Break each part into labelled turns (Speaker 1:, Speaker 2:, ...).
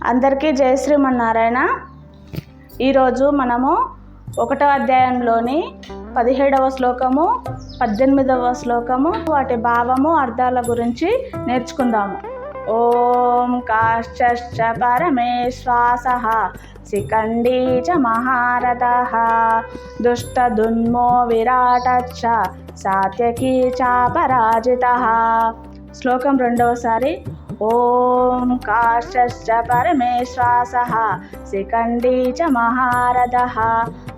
Speaker 1: అందరికీ జై శ్రీమన్నారాయణ. ఈరోజు మనము 1వ అధ్యాయంలోని 17వ శ్లోకము 18వ శ్లోకము వాటి భావము అర్థాల గురించి నేర్చుకుందాము. ఓం కాశ్చ పరమేశ్వాసః శిఖండీ చ మహారథః దుష్టదున్మో విరాటశ్చ సాత్యకీ చ పరాజితః. శ్లోకం రెండవసారి. ఓం కాశ్చ పరమేశ్వాసః శిఖండీ చ మహారథః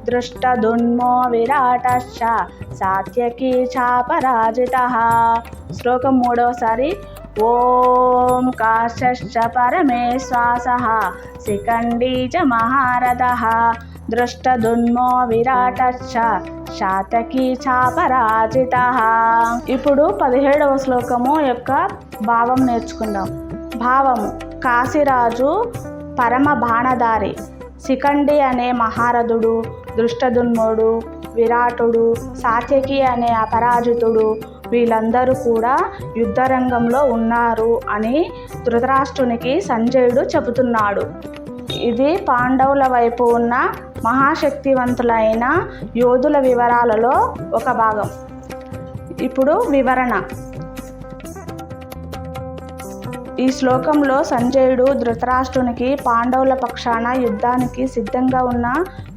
Speaker 1: దృష్టదున్మో విరాటశ్చ సాత్యకీ చ పరాజితః. శ్లోకం మూడవసారి. ఓం కాశ్చ పరమేశ్వాసః శిఖండీ చ మహారథః దృష్టదున్మో విరాటశ్చ సాత్యకీ చ పరాజితః. ఇప్పుడు 17వ శ్లోకము యొక్క భావం నేర్చుకుందాం. భావము: కాశీరాజు పరమ బాణధారి, శిఖండి అనే మహారథుడు, దృష్టదున్ముడు, విరాటుడు, సాత్యకి అనే అపరాజితుడు వీళ్ళందరూ కూడా యుద్ధరంగంలో ఉన్నారు అని ధృతరాష్ట్రునికి సంజయుడు చెబుతున్నాడు. ఇది పాండవుల వైపు ఉన్న మహాశక్తివంతులైన యోధుల వివరాలలో ఒక భాగం. ఇప్పుడు వివరణ. ఈ శ్లోకంలో సంజయుడు ధృతరాష్ట్రునికి పాండవుల పక్షాన యుద్ధానికి సిద్ధంగా ఉన్న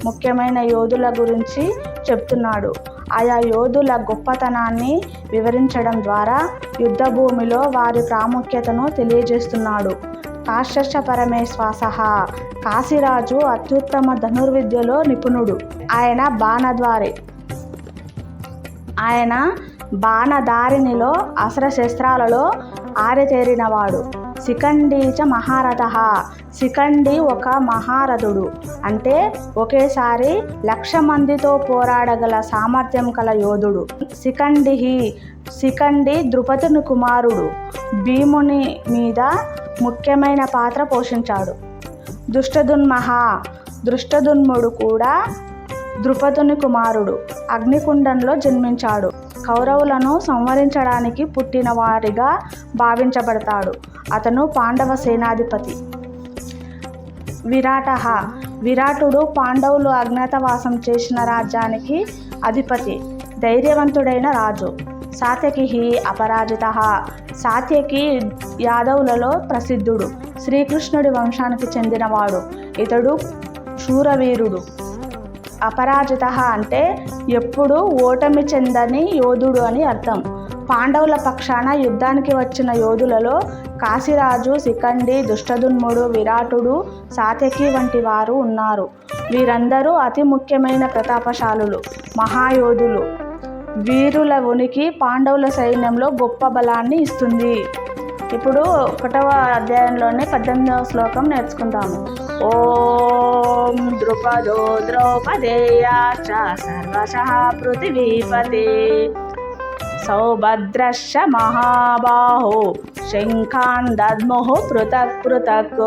Speaker 1: ముఖ్యమైన యోధుల గురించి చెప్తున్నాడు. ఆయా యోధుల గొప్పతనాన్ని వివరించడం ద్వారా యుద్ధ భూమిలో వారి ప్రాముఖ్యతను తెలియజేస్తున్నాడు. కాశ్చ పరమేశ్వాసః. కాశీరాజు అత్యుత్తమ ధనుర్విద్యలో నిపుణుడు. ఆయన బాణధారినిలో అస్త్రశస్త్రాలలో ఆరితేరినవాడు. శిఖండీ చ మహారథః. శిఖండి ఒక మహారథుడు, అంటే ఒకేసారి 1,00,000 మందితో పోరాడగల సామర్థ్యం కల యోధుడు. శిఖండి ద్రుపదుని కుమారుడు, భీముని మీద ముఖ్యమైన పాత్ర పోషించాడు. దృష్టదున్ముడు కూడా ద్రుపదుని కుమారుడు, అగ్నికుండంలో జన్మించాడు. కౌరవులను సంహరించడానికి పుట్టిన వారిగా భావించబడతాడు. అతను పాండవ సేనాధిపతి. విరాటుడు పాండవులు అజ్ఞాతవాసం చేసిన రాజ్యానికి అధిపతి, ధైర్యవంతుడైన రాజు. సాత్యకి అపరాజితః. సాత్యకి యాదవులలో ప్రసిద్ధుడు, శ్రీకృష్ణుడి వంశానికి చెందినవాడు. ఇతడు శూరవీరుడు. అపరాజితః అంటే ఎప్పుడు ఓటమి చెందని యోధుడు అని అర్థం. పాండవుల పక్షాన యుద్ధానికి వచ్చిన యోధులలో కాశీరాజు, శిఖండి, దృష్టదున్ముడు, విరాటుడు, సాత్యకి వంటి వారు ఉన్నారు. వీరందరూ అతి ముఖ్యమైన ప్రతాపశాలులు, మహాయోధులు. వీరుల ఉనికి పాండవుల సైన్యంలో గొప్ప బలాన్ని ఇస్తుంది. ఇప్పుడు 1వ అధ్యాయంలోని 18వ శ్లోకం నేర్చుకుందాము. ఓం ద్రుపదో ద్రౌపదేయాశ్చ సర్వశః పృథివీపతే సౌభద్రశ్చ మహాబాహో శంఖాన్ దద్ముః పృథక్ పృథక్.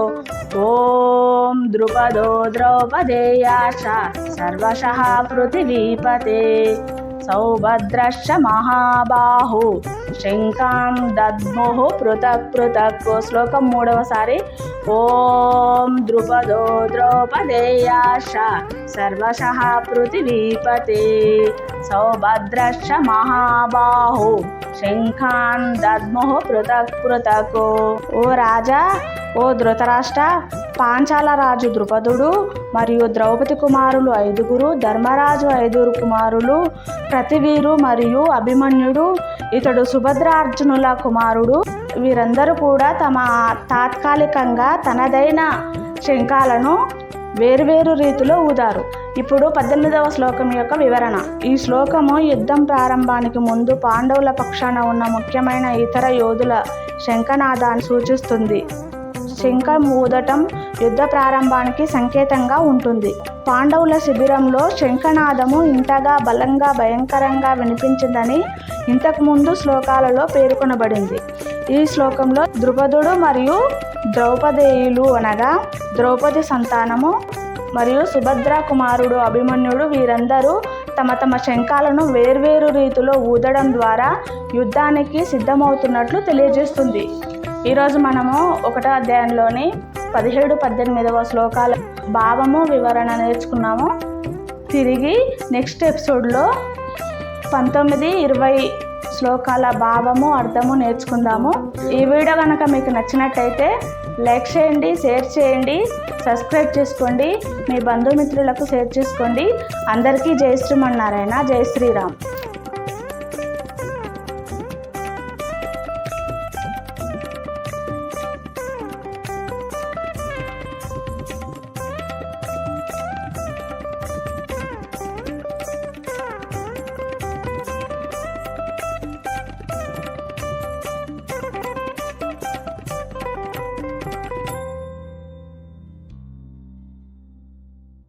Speaker 1: ఓం ద్రుపదో ద్రౌపదేయాశ్చ సర్వశః పృథివీపతే సౌభద్రశ్చ మహాబాహు శంఖాం దద్ముః పృథక్ పృథక్. శ్లోకం మూడవసారి. ఓం ద్రుపదో ద్రౌపదేయాశ్చ సర్వశః పృథివీపతే సౌభద్రశ్చ మహాబాహు శంఖాన్ దద్ముః పృథక్ పృథక్. ఓ రాజా, ఓ ధృతరాష్ట్ర, పాంచాల రాజు ద్రుపదుడు మరియు ద్రౌపది కుమారులు 5, ధర్మరాజు 5 కుమారులు, ప్రతివీరు మరియు అభిమన్యుడు, ఇతడు సుభద్రార్జునుల కుమారుడు. వీరందరూ కూడా తమ తాత్కాలికంగా తనదైన శంఖాలను వేరువేరు రీతిలో ఊదారు. ఇప్పుడు 18వ శ్లోకం యొక్క వివరణ. ఈ శ్లోకము యుద్ధం ప్రారంభానికి ముందు పాండవుల పక్షాన ఉన్న ముఖ్యమైన ఇతర యోధుల శంఖనాదాన్ని సూచిస్తుంది. శంఖం ఊదటం యుద్ధ ప్రారంభానికి సంకేతంగా ఉంటుంది. పాండవుల శిబిరంలో శంఖనాదము ఇంతగా బలంగా భయంకరంగా వినిపించిందని ఇంతకుముందు శ్లోకాలలో పేర్కొనబడింది. ఈ శ్లోకంలో ద్రుపదుడు మరియు ద్రౌపదేయులు అనగా ద్రౌపది సంతానము మరియు సుభద్ర కుమారుడు అభిమన్యుడు వీరందరూ తమ తమ శంఖాలను వేర్వేరు రీతిలో ఊదడం ద్వారా యుద్ధానికి సిద్ధమవుతున్నట్లు తెలియజేస్తుంది. ఈరోజు మనము 1వ అధ్యాయంలోని 17, 18వ శ్లోకాల భావము వివరణ నేర్చుకున్నాము. తిరిగి నెక్స్ట్ ఎపిసోడ్లో 19, 20 శ్లోకాల భావము అర్థము నేర్చుకుందాము. ఈ వీడియో కనుక మీకు నచ్చినట్టయితే లైక్ చేయండి, షేర్ చేయండి, సబ్స్క్రైబ్ చేసుకోండి, మీ బంధుమిత్రులకు షేర్ చేసుకోండి. అందరికీ జై శ్రీమన్నారాయణ, జై శ్రీరామ్.